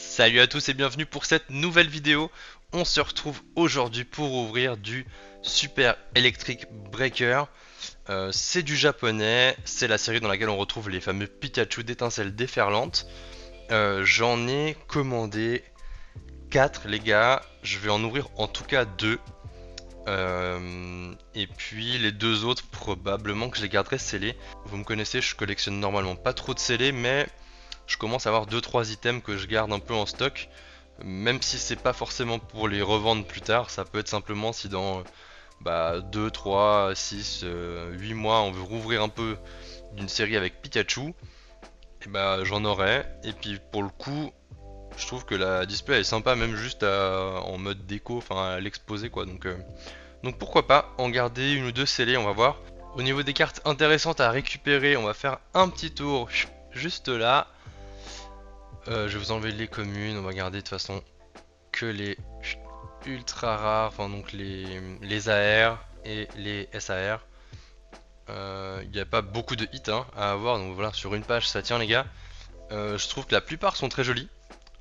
Salut à tous et bienvenue pour cette nouvelle vidéo. On se retrouve aujourd'hui pour ouvrir du Super Electric Breaker. C'est du japonais, c'est la série dans laquelle on retrouve les fameux Pikachu d'étincelles déferlantes. J'en ai commandé 4 les gars, je vais en ouvrir en tout cas 2. Et puis les deux autres probablement que je les garderai scellés. Vous me connaissez, je collectionne normalement pas trop de scellés, mais je commence à avoir deux trois items que je garde un peu en stock. Même si c'est pas forcément pour les revendre plus tard, ça peut être simplement si dans 2, 3, 6, 8 mois on veut rouvrir un peu d'une série avec Pikachu, et j'en aurai. Et puis pour le coup, je trouve que la display est sympa même juste en mode déco, enfin à l'exposer quoi. Donc pourquoi pas en garder une ou deux scellées, on va voir. Au niveau des cartes intéressantes à récupérer, on va faire un petit tour juste là. Je vais vous enlever les communes, on va garder de toute façon que les ultra rares, enfin donc les AR et les SAR. Il n'y a pas beaucoup de hits hein, à avoir, donc voilà, sur une page ça tient les gars. Je trouve que la plupart sont très jolis.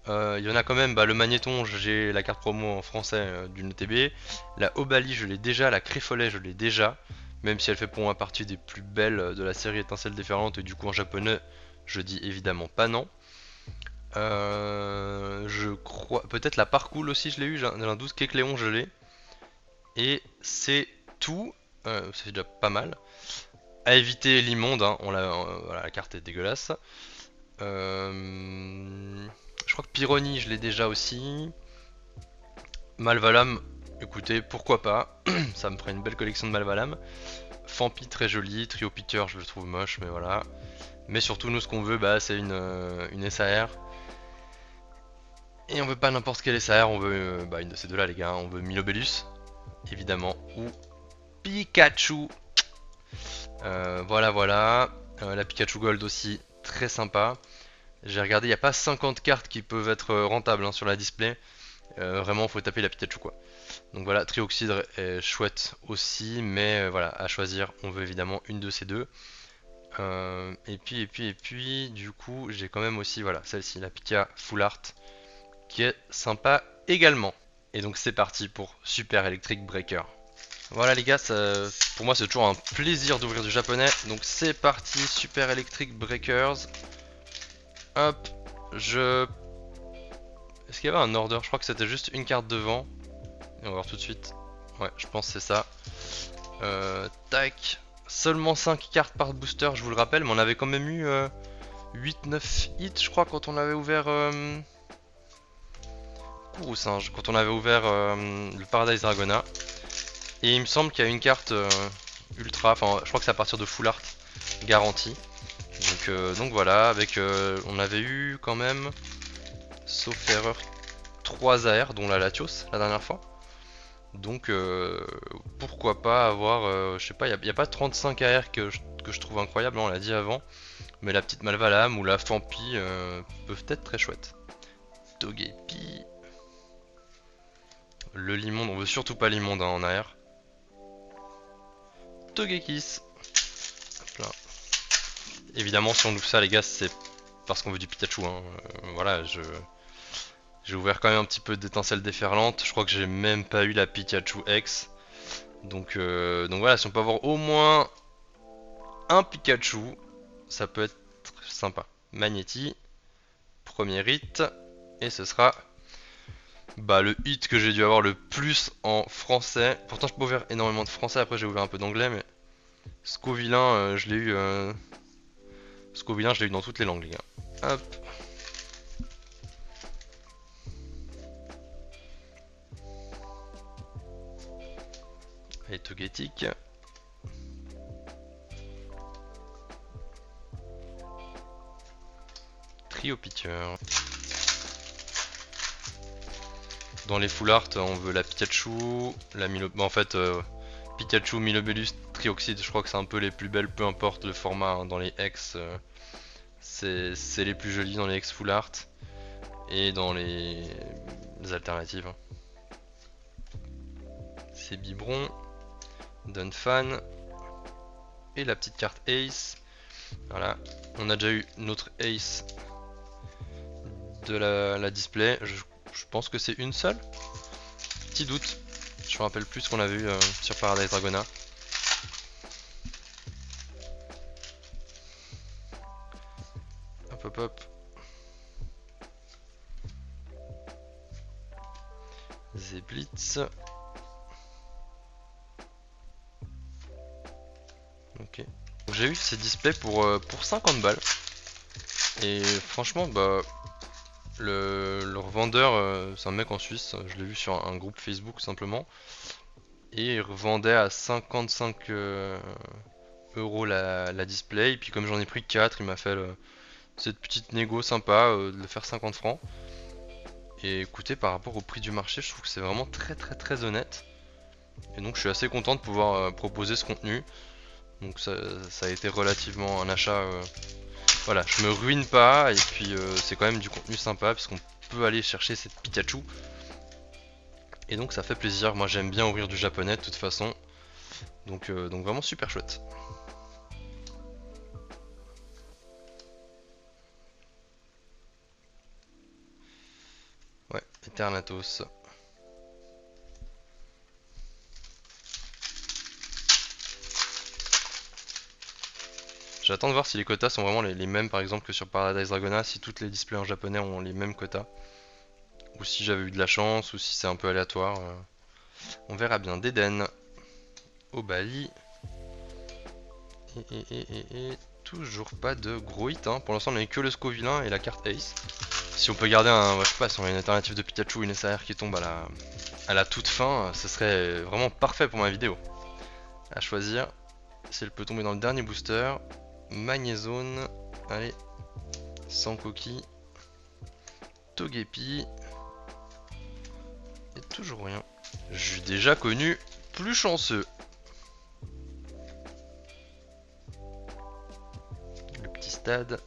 Il y en a quand même, le magnéton, j'ai la carte promo en français d'une TB. La Obali, je l'ai déjà, la Créfolet, je l'ai déjà. Même si elle fait pour moi partie des plus belles de la série Étincelle déferlante, et du coup en japonais, je dis évidemment pas non. Je crois, peut-être la Parcours aussi, je l'ai eu, j'ai un 12 Kecléon, je l'ai. Et c'est tout, c'est déjà pas mal. À éviter l'immonde, hein, voilà, la carte est dégueulasse. Je crois que Pyrrhony, je l'ai déjà aussi. Malvalam, écoutez, pourquoi pas. Ça me ferait une belle collection de Malvalam. Fampi, très joli. Trio Pitcher, je le trouve moche, mais voilà. Mais surtout, nous, ce qu'on veut, c'est une SAR. Et on veut pas n'importe quelle SAR, on veut une de ces deux-là, les gars. On veut Milobellus, évidemment, ou Pikachu. Voilà, voilà. La Pikachu Gold aussi, très sympa. J'ai regardé, il n'y a pas 50 cartes qui peuvent être rentables hein, sur la display. Vraiment, faut taper la Pikachu quoi. Donc voilà, Trioxydre est chouette aussi, mais voilà, à choisir, on veut évidemment une de ces deux. Et puis, du coup, j'ai quand même aussi, voilà, celle-ci, la Pika Full Art, qui est sympa également. Et donc c'est parti pour Super Electric Breaker. Voilà les gars, pour moi c'est toujours un plaisir d'ouvrir du japonais. Donc c'est parti, Super Electric Breakers. Hop, je... Est-ce qu'il y avait un order? Je crois que c'était juste une carte devant. Et on va voir tout de suite. Ouais, je pense que c'est ça. Tac. Seulement 5 cartes par booster, je vous le rappelle, mais on avait quand même eu 8-9 hits, je crois, quand on avait ouvert... Cours ou singe, quand on avait ouvert le Paradise Dragona. Et il me semble qu'il y a une carte ultra, enfin je crois que c'est à partir de full art garantie. Donc voilà, avec on avait eu quand même, sauf erreur, 3 AR, dont la Latios la dernière fois. Donc pourquoi pas avoir, je sais pas, il n'y a pas 35 AR que je trouve incroyable, on l'a dit avant. Mais la petite Malvalam ou la Fampi peuvent être très chouettes. Togepi. Le Limonde, on veut surtout pas Limonde hein, en AR. Togekiss. Hop là. Évidemment, si on ouvre ça, les gars, c'est parce qu'on veut du Pikachu. Hein. Voilà, j'ai ouvert quand même un petit peu d'étincelles déferlantes. Je crois que j'ai même pas eu la Pikachu X. Donc voilà, si on peut avoir au moins un Pikachu, ça peut être sympa. Magnéti, premier hit. Et ce sera le hit que j'ai dû avoir le plus en français. Pourtant, je peux ouvrir énormément de français. Après, j'ai ouvert un peu d'anglais, mais Scovillain, je l'ai eu. Scovillain, je l'ai eu dans toutes les langues, les gars. Hop. Et Togetic. Trio Pitcher. Dans les full art, on veut la Pikachu, la Milo... en fait, Pikachu, Milobellus, Trioxide, je crois que c'est un peu les plus belles, peu importe le format. Hein, dans les X, c'est les plus jolis dans les X full art. Et dans les alternatives. Hein. C'est Biberon, Dunfan. Et la petite carte Ace. Voilà, on a déjà eu notre Ace de la display. Je pense que c'est une seule. Petit doute. Je me rappelle plus ce qu'on a vu sur Paradise Dragona. Hop hop hop. Zeblitz. Ok. J'ai eu ces displays pour 50 balles. Et franchement, bah, le revendeur, c'est un mec en Suisse. Je l'ai vu sur un groupe Facebook simplement. Et il revendait à 55 euros la display. Et puis comme j'en ai pris 4, il m'a fait cette petite négo sympa de le faire 50 francs. Et écoutez, par rapport au prix du marché, je trouve que c'est vraiment très honnête. Et donc je suis assez content de pouvoir proposer ce contenu. Donc ça a été relativement un achat. Voilà, je me ruine pas. Et puis c'est quand même du contenu sympa puisqu'on peut aller chercher cette Pikachu. Et donc ça fait plaisir. Moi j'aime bien ouvrir du japonais de toute façon. Donc vraiment super chouette. Ouais, Eternatus. J'attends de voir si les quotas sont vraiment les mêmes par exemple que sur Paradise Dragona, si toutes les displays en japonais ont les mêmes quotas. Ou si j'avais eu de la chance, ou si c'est un peu aléatoire. On verra bien. D'Eden. Obali. Et toujours pas de gros hit. Hein. Pour l'instant, on n'a eu que le Scovillain et la carte Ace. Si on peut garder un, je sais pas, si on a une alternative de Pikachu, une SAR qui tombe à la toute fin, ce serait vraiment parfait pour ma vidéo. À choisir, si elle peut tomber dans le dernier booster. Magnézone. Allez. Sans coquille. Togepi. Et toujours rien. J'ai déjà connu plus chanceux. Le petit stade.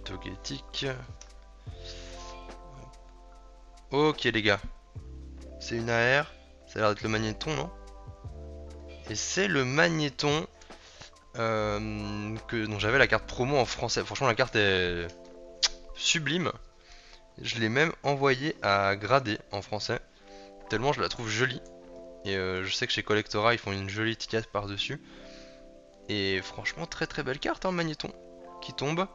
Togetic. Ok les gars. C'est une AR. Ça a l'air d'être le magnéton, non? Et c'est le magnéton dont j'avais la carte promo en français. Franchement la carte est sublime. Je l'ai même envoyé à grader en français. Tellement je la trouve jolie. Et je sais que chez Collectora ils font une jolie étiquette par dessus. Et franchement très belle carte hein, magnéton. Qui tombe.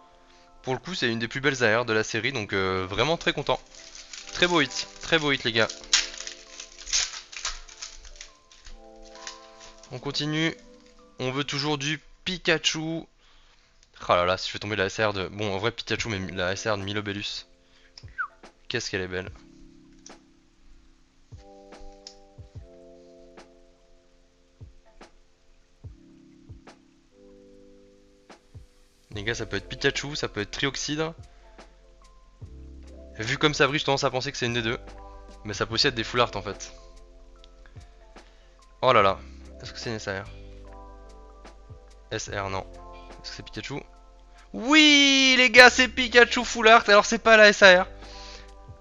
Pour le coup c'est une des plus belles AR de la série. Donc vraiment très content. Très beau hit les gars. On continue. On veut toujours du Pikachu. Ah là là, si je fais tomber la SR de... Bon, en vrai Pikachu, mais la SR de Milobellus. Qu'est-ce qu'elle est belle. Les gars, ça peut être Pikachu, ça peut être Trioxide. Vu comme ça brille, j'ai tendance à penser que c'est une des deux. Mais ça peut aussi être des full art en fait. Oh là là. Est-ce que c'est une SR? SR, non. Est-ce que c'est Pikachu? Oui, les gars, c'est Pikachu full art. Alors, c'est pas la SR.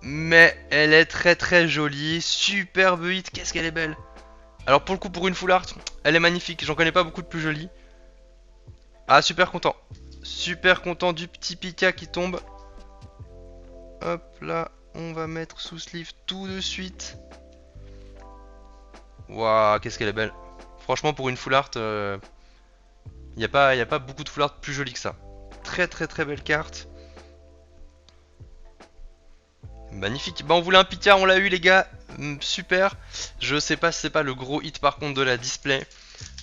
Mais elle est très jolie. Superbe hit. Qu'est-ce qu'elle est belle. Alors, pour le coup, pour une full art, elle est magnifique. J'en connais pas beaucoup de plus jolies. Ah, super content. Super content du petit Pika qui tombe. Hop là, on va mettre sous sleeve tout de suite. Waouh, qu'est-ce qu'elle est belle. Franchement, pour une full art, y a pas beaucoup de full art plus jolies que ça. Très belle carte. Magnifique. Bah, on voulait un Pika, on l'a eu, les gars. Super. Je sais pas si c'est pas le gros hit par contre de la display.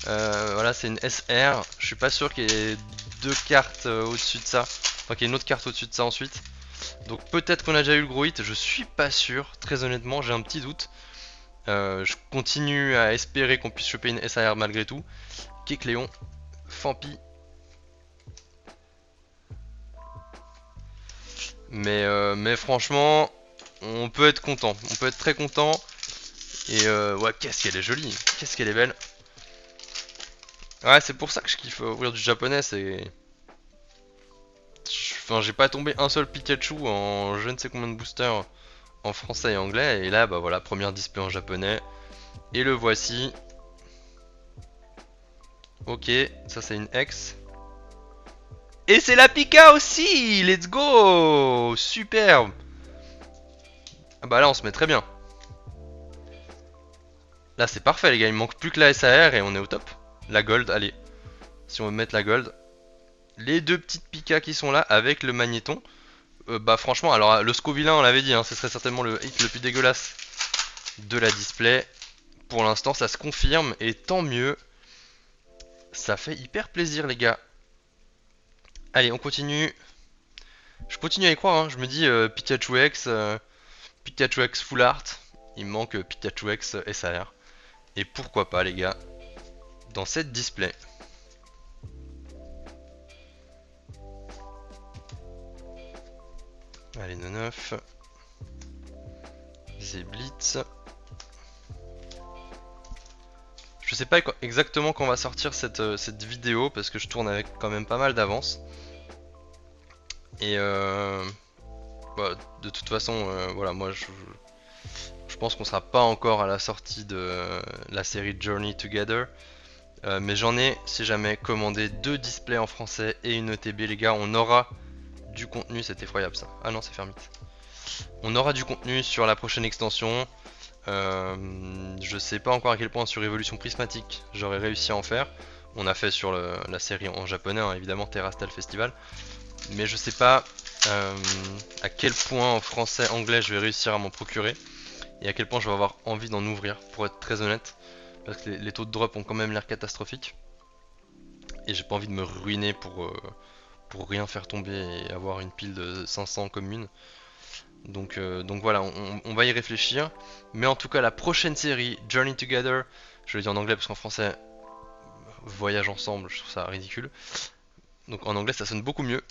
Voilà, c'est une SR. Je suis pas sûr qu'il y ait deux cartes au-dessus de ça. Enfin, qu'il y ait une autre carte au-dessus de ça ensuite. Donc peut-être qu'on a déjà eu le gros hit. Je suis pas sûr. Très honnêtement, j'ai un petit doute. Je continue à espérer qu'on puisse choper une SAR malgré tout. Kecléon, Fampi. Mais franchement, on peut être content. On peut être très content. Et ouais, qu'est-ce qu'elle est jolie. Qu'est-ce qu'elle est belle. Ouais, c'est pour ça que je kiffe ouvrir du japonais. C'est... Enfin, j'ai pas tombé un seul Pikachu en je ne sais combien de boosters en français et anglais. Et là, bah voilà, première display en japonais. Et le voici. Ok, ça c'est une X. Et c'est la Pika aussi. Let's go. Superbe. Ah bah là on se met très bien. Là c'est parfait les gars, il me manque plus que la SAR et on est au top. La gold, allez. Si on veut mettre la gold. Les deux petites Pika qui sont là avec le magnéton. Bah franchement, alors le Scovillain on l'avait dit, hein, ce serait certainement le hit le plus dégueulasse de la display. Pour l'instant ça se confirme et tant mieux. Ça fait hyper plaisir les gars. Allez on continue. Je continue à y croire, hein. Je me dis Pikachu X Full Art. Il me manque Pikachu X SAR. Et pourquoi pas les gars, dans cette display. Allez 9. Zeblitz. Je sais pas exactement quand on va sortir cette vidéo parce que je tourne avec quand même pas mal d'avance. Et bah, de toute façon, voilà, moi je pense qu'on sera pas encore à la sortie de la série Journey Together. Mais j'en ai, si jamais, commandé 2 displays en français et une ETB, les gars. On aura du contenu, c'est effroyable ça. Ah non, c'est Fermite. On aura du contenu sur la prochaine extension. Je sais pas encore à quel point sur Évolution Prismatique j'aurais réussi à en faire. On a fait sur la série en japonais, hein, évidemment, Terrastal Festival. Mais je sais pas à quel point en français, anglais je vais réussir à m'en procurer. Et à quel point je vais avoir envie d'en ouvrir, pour être très honnête. Parce que les taux de drop ont quand même l'air catastrophiques. Et j'ai pas envie de me ruiner pour rien faire tomber et avoir une pile de 500 communes. Donc voilà, on va y réfléchir. Mais en tout cas, la prochaine série, Journey Together, je le dis en anglais parce qu'en français, voyage ensemble, je trouve ça ridicule. Donc en anglais, ça sonne beaucoup mieux.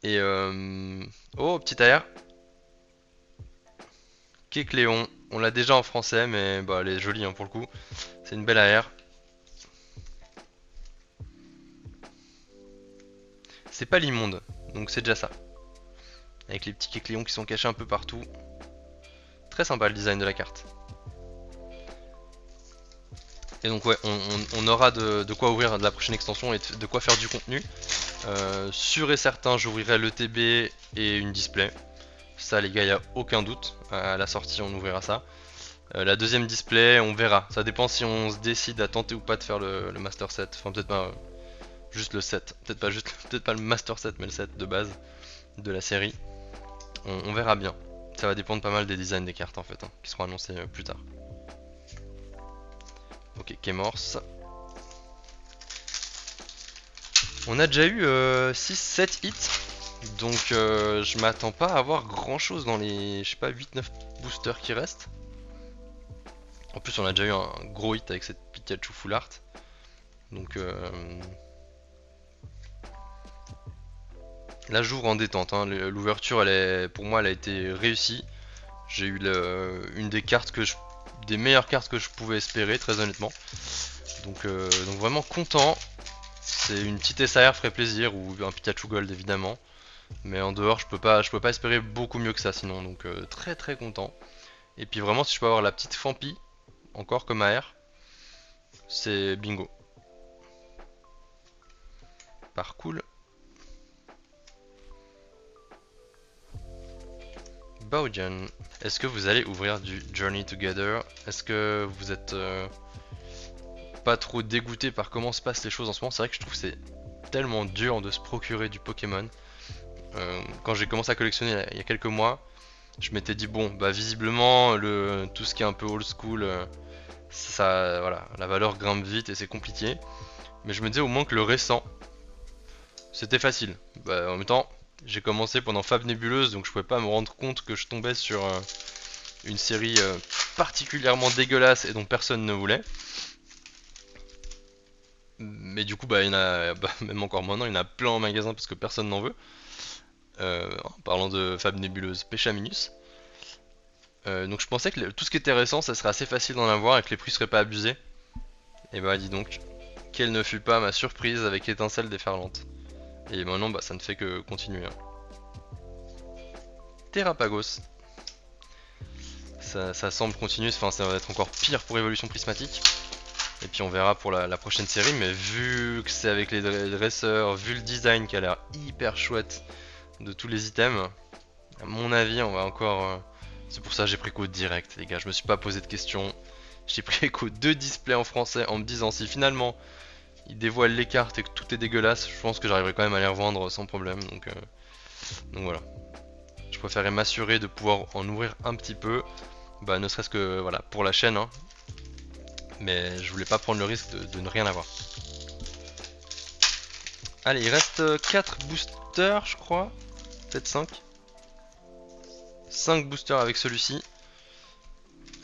Et oh, petit AR. Kecléon, on l'a déjà en français, mais bah, elle est jolie hein, pour le coup. C'est une belle AR. C'est pas l'immonde, donc c'est déjà ça. Avec les petits Kecléons qui sont cachés un peu partout. Très sympa le design de la carte. Et donc ouais, on aura de quoi ouvrir de la prochaine extension et de quoi faire du contenu. Sûr et certain, j'ouvrirai l'ETB et une display. Ça les gars, y a aucun doute. À la sortie, on ouvrira ça. La deuxième display, on verra. Ça dépend si on se décide à tenter ou pas de faire le Master Set. Enfin peut-être pas juste le set. Peut-être pas le Master Set, mais le set de base de la série. On verra bien. Ça va dépendre pas mal des designs des cartes en fait, hein, qui seront annoncés plus tard. Ok, Kemorse. On a déjà eu 6-7 hits. Donc je m'attends pas à avoir grand chose dans les, je sais pas, 8-9 boosters qui restent. En plus on a déjà eu un gros hit avec cette Pikachu Full Art. Donc là j'ouvre en détente, hein. L'ouverture pour moi elle a été réussie. J'ai eu une des cartes des meilleures cartes que je pouvais espérer, très honnêtement. Donc vraiment content. C'est une petite SAR ferait plaisir, ou un Pikachu Gold évidemment. Mais en dehors je peux pas espérer beaucoup mieux que ça sinon, donc très très content. Et puis vraiment si je peux avoir la petite Fampi, encore comme AR, c'est bingo. Par cool. Bowjan, est-ce que vous allez ouvrir du Journey Together? Est-ce que vous êtes pas trop dégoûté par comment se passent les choses en ce moment? C'est vrai que je trouve que c'est tellement dur de se procurer du Pokémon. Quand j'ai commencé à collectionner il y a quelques mois, je m'étais dit bon bah visiblement tout ce qui est un peu old school, ça voilà, la valeur grimpe vite et c'est compliqué. Mais je me disais au moins que le récent c'était facile. Bah, en même temps j'ai commencé pendant Fab Nébuleuse, donc je pouvais pas me rendre compte que je tombais sur une série particulièrement dégueulasse et dont personne ne voulait. Mais du coup bah il y en a même encore maintenant, il y en a plein en magasin parce que personne n'en veut. En parlant de Fab Nébuleuse, Péchaminus. Donc je pensais que tout ce qui était récent ça serait assez facile d'en avoir et que les prix seraient pas abusés. Et bah dis donc, quelle ne fut pas ma surprise avec Étincelle déferlante. Et maintenant bah ça ne fait que continuer. Hein. Terrapagos. Ça semble continuer, enfin ça va être encore pire pour Évolution Prismatique. Et puis on verra pour la prochaine série, mais vu que c'est avec les dresseurs, vu le design qui a l'air hyper chouette de tous les items, à mon avis on va encore... C'est pour ça que j'ai pris code direct les gars, je me suis pas posé de questions. J'ai pris code 2 displays en français en me disant si finalement ils dévoilent les cartes et que tout est dégueulasse, je pense que j'arriverai quand même à les revendre sans problème. Donc voilà. Je préférais m'assurer de pouvoir en ouvrir un petit peu, bah ne serait-ce que voilà pour la chaîne, hein. Mais je voulais pas prendre le risque de ne rien avoir. Allez, il reste 4 boosters je crois, peut-être 5. 5 boosters avec celui-ci.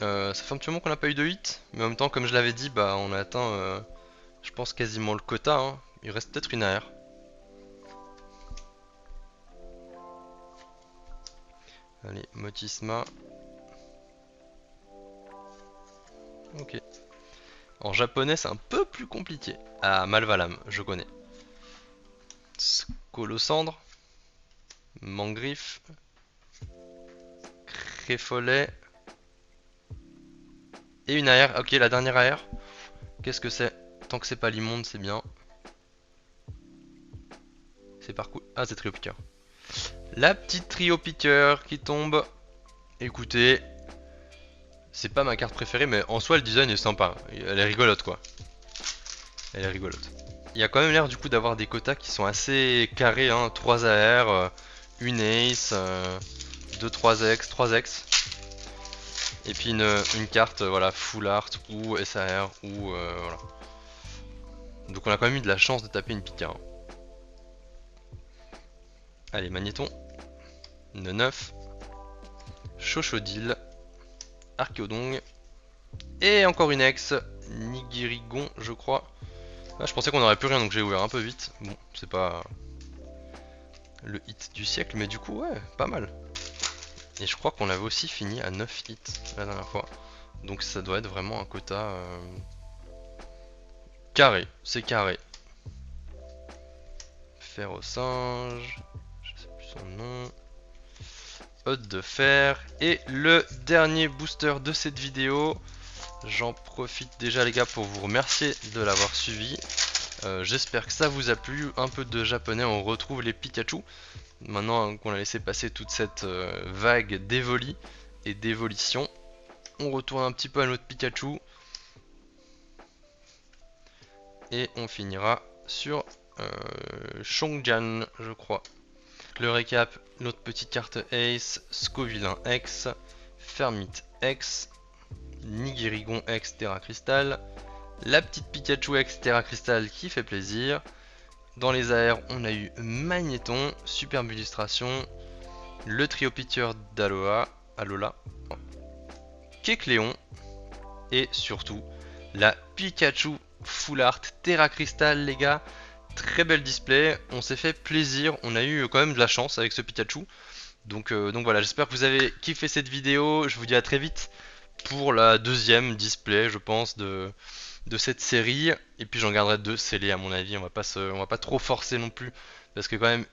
Ça fait un petit moment qu'on n'a pas eu de hit, mais en même temps comme je l'avais dit, bah on a atteint je pense quasiment le quota, hein. Il reste peut-être une AR. Allez, Motisma. Ok. En japonais, c'est un peu plus compliqué. Ah, Malvalam, je connais. Colosandre. Mangriffe. Créfolet. Et une AR. Ok, la dernière AR. Qu'est-ce que c'est? Tant que c'est pas l'immonde, c'est bien. C'est parcours. Ah, c'est Trio Piqueur. La petite Trio Piqueur qui tombe. Écoutez, c'est pas ma carte préférée, mais en soi, le design est sympa. Elle est rigolote, quoi. Elle est rigolote. Il y a quand même l'air du coup d'avoir des quotas qui sont assez carrés, hein. 3 AR, une Ace, 2 3X, 3X. Et puis une carte voilà, full art ou SAR ou voilà. Donc on a quand même eu de la chance de taper une Pika, hein. Allez, Magnéton. Une 9. Chochodile. Archéodong. Et encore une ex. Nigirigon, je crois. Ah, je pensais qu'on aurait plus rien, donc j'ai ouvert un peu vite. Bon, c'est pas le hit du siècle, mais du coup, ouais, pas mal. Et je crois qu'on avait aussi fini à 9 hits la dernière fois. Donc ça doit être vraiment un quota carré, c'est carré. Fer au singe, je sais plus son nom. Hôte de fer. Et le dernier booster de cette vidéo. J'en profite déjà les gars pour vous remercier de l'avoir suivi. J'espère que ça vous a plu. Un peu de japonais, on retrouve les Pikachu. Maintenant qu'on a laissé passer toute cette vague d'évolis et d'évolution, on retourne un petit peu à notre Pikachu. Et on finira sur Chongjan, je crois. Le récap, notre petite carte Ace, Scovillain X, Fermite X, Nigirigon X Terra Crystal, la petite Pikachu X Terra Crystal qui fait plaisir. Dans les AR, on a eu Magnéton, superbe illustration, le trio pitcher Alola, Kecléon et surtout la Pikachu Full Art Terra Crystal les gars. Très bel display, on s'est fait plaisir, on a eu quand même de la chance avec ce Pikachu. Donc voilà, j'espère que vous avez kiffé cette vidéo, je vous dis à très vite pour la deuxième display je pense de cette série. Et puis j'en garderai 2 scellés à mon avis, on va pas trop forcer non plus. Parce que quand même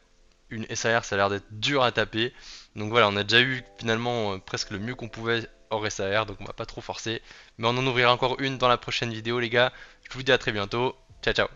une SAR ça a l'air d'être dur à taper. Donc voilà, on a déjà eu finalement presque le mieux qu'on pouvait hors SAR, donc on va pas trop forcer. Mais on en ouvrira encore une dans la prochaine vidéo les gars. Je vous dis à très bientôt, ciao ciao.